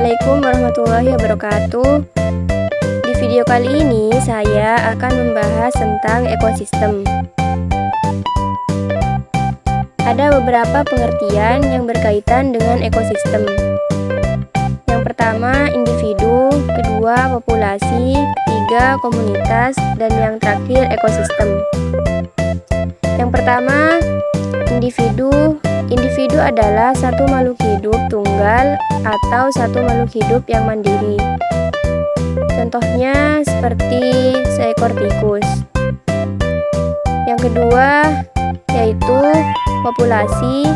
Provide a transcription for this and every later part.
Assalamualaikum warahmatullahi wabarakatuh. Di video kali ini saya akan membahas tentang ekosistem. Ada beberapa pengertian yang berkaitan dengan ekosistem. Yang pertama individu, kedua populasi, ketiga komunitas, dan yang terakhir ekosistem. Yang pertama, individu. Individu adalah satu makhluk hidup tunggal atau satu makhluk hidup yang mandiri. Contohnya seperti seekor tikus. Yang kedua yaitu populasi.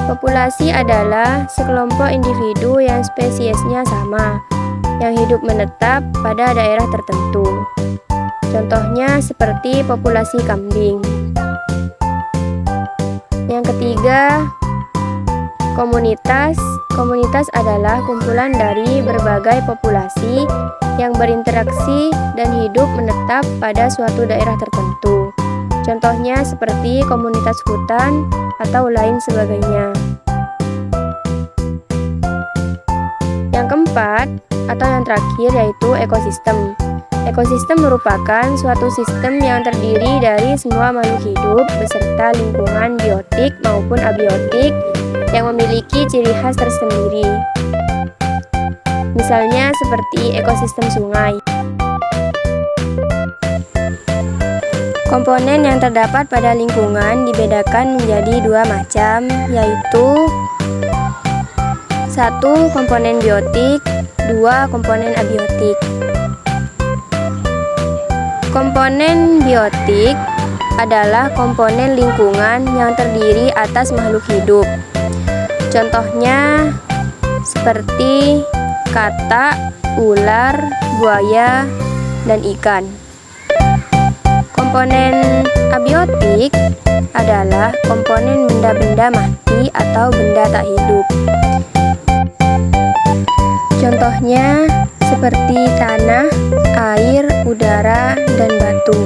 Populasi adalah sekelompok individu yang spesiesnya sama, yang hidup menetap pada daerah tertentu. Contohnya seperti populasi kambing. Yang ketiga, komunitas. Komunitas adalah kumpulan dari berbagai populasi yang berinteraksi dan hidup menetap pada suatu daerah tertentu. Contohnya seperti komunitas hutan atau lain sebagainya. Yang keempat atau yang terakhir yaitu ekosistem. Ekosistem merupakan suatu sistem yang terdiri dari semua makhluk hidup beserta lingkungan biotik maupun abiotik yang memiliki ciri khas tersendiri. Misalnya seperti ekosistem sungai. Komponen yang terdapat pada lingkungan dibedakan menjadi dua macam, yaitu 1. Komponen biotik, 2. Komponen abiotik. Komponen biotik adalah komponen lingkungan yang terdiri atas makhluk hidup. Contohnya seperti katak, ular, buaya, dan ikan. Komponen abiotik adalah komponen benda-benda mati atau benda tak hidup. Contohnya seperti tanah, air, udara, dan batu.